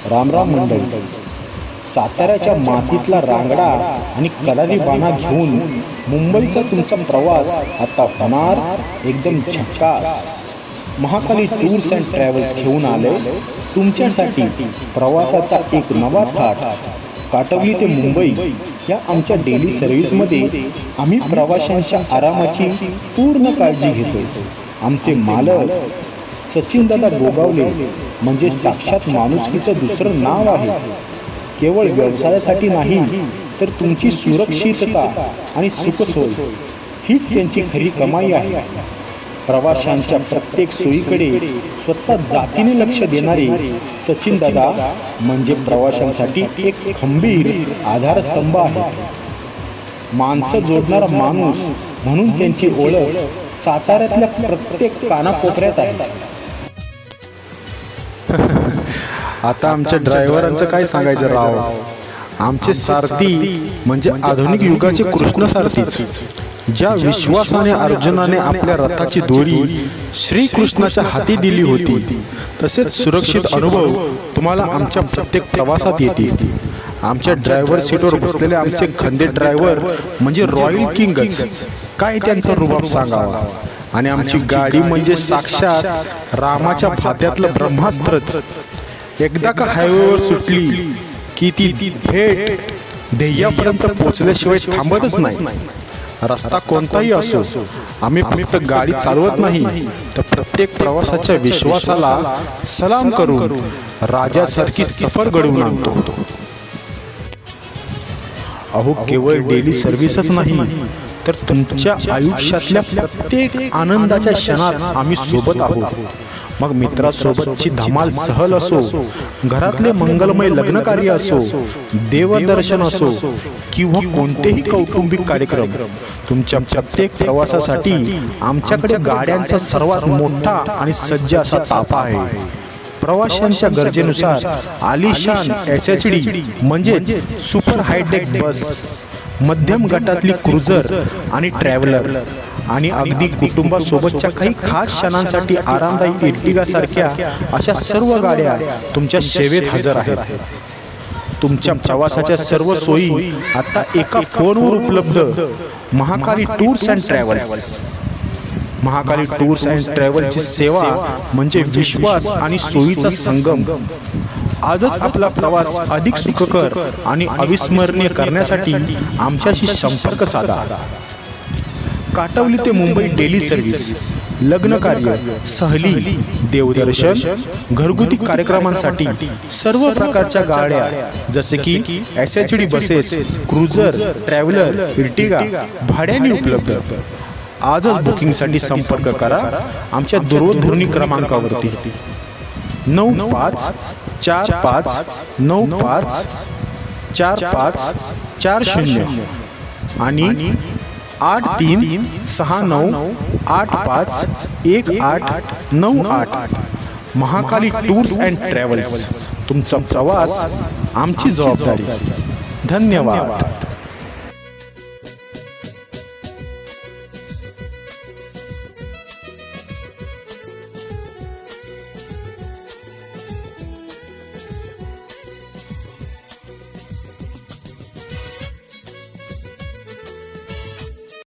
रामराम मंडळी. साताऱ्याच्या मातीतला रांगडा आणि कलारी बाणा घेऊन मुंबईचा तुमचा प्रवास आता होणार एकदम झकास. महाकाली टूर्स अँड ट्रॅव्हल्स घेऊन आले तुमच्यासाठी प्रवासाचा एक नवा थाट. काटवली ते मुंबई या आमच्या डेली सर्व्हिसमध्ये आम्ही प्रवाशांच्या आरामाची पूर्ण काळजी घेतो. आमचे मालक सचिनदादा गोगावले म्हणजे साक्षात माणुसकीचं दुसरं नाव आहे. केवळ व्यवसायासाठी नाही तर तुमची सुरक्षितता आणि सुखसोय हीच त्यांची खरी कमाई आहे. प्रवाशांच्या प्रत्येक सोयीकडे स्वतः जातीने लक्ष देणारे सचिनदादा म्हणजे प्रवाशांसाठी एक खंबीर आधारस्तंभ आहे. माणसं जोडणारा माणूस म्हणून त्यांची ओळख साताऱ्यातल्या प्रत्येक कानाकोपऱ्यात आहे. आता आमच्या ड्रायव्हरांचं काय सांगायचं राव. आमचे सारथी म्हणजे आधुनिक युगाचे कृष्ण सारथीच. ज्या विश्वासाने अर्जुनाने आपल्या रथाची दोरी श्रीकृष्णाच्या हाती दिली होती तसेच सुरक्षित अनुभव तुम्हाला आमच्या प्रत्येक प्रवासात येतील. आमच्या ड्रायव्हर सीटवर बसलेले आमचे खंदे ड्रायव्हर म्हणजे रॉयल किंगच. काय त्यांचा रुबाब सांगावा. आणि आमची गाडी म्हणजे साक्षात रामाच्या भात्यातलं ब्रह्मास्त्रच. एकदा का हायवेवर सुटली की ती थेट ध्येयापर्यंत पोहोचल्याशिवाय थांबतच नाही. रस्ता कोणताही असो आम्ही फक्त गाडी चालवत नाही तर प्रत्येक प्रवासाच्या विश्वासाला सलाम करून राजासारखी सफर घडवून आणतो. अहो केवळ डेली सर्व्हिसच नाही तर तुमच्या आयुष्यातल्या प्रत्येक आनंदाच्या क्षणात आम्ही सोबत आहोत. मग मित्रासोबतची धमाल सहल असो, घरातले मंगलमय लग्न कार्य असो, देवदर्शन असो किंवा कोणतेही कौटुंबिक कार्यक्रम, तुमच्या प्रत्येक प्रवासासाठी आमच्याकडे गाड्यांचा सर्वात मोठा आणि सज्ज असा ताफा आहे. प्रवाशांच्या गरजेनुसार आलिशान SHD म्हणजे सुपर हायटेक बस, मध्यम गटातली क्रुझर आणि ट्रॅव्हलर आणि अगदी कुटुंबासोबतच्या काही खास क्षणांसाठी आरामदायी इर्टिगा सारख्या अशा सर्व गाड्या तुमच्या सेवेत हजर आहेत. तुमच्या प्रवासाच्या सर्व सोयी आता एका फोनवर उपलब्ध. Mahakali tours and travels. Mahakali tours and ट्रॅव्हल्सची सेवा म्हणजे विश्वास आणि सोयीचा संगम. आजच आपला प्रवास अधिक सुखकर आणि अविस्मरणीय करण्यासाठी आमच्याशी संपर्क साधा. काटवली ते मुंबई डेली सर्व्हिस, लग्न कार्य, सहली, देवदर्शन, घरगुती कार्यक्रमांसाठी सर्व प्रकारच्या गाड्या जसे की SHD buses, cruiser, traveller, Ertiga भाड्याने उपलब्ध. आजच बुकिंगसाठी संपर्क करा आमच्या दूरध्वनी क्रमांकावरती 9545954540 आणि 8369851898. Mahakali tours and travels. तुमचा प्रवास आमची जबाबदारी. धन्यवाद.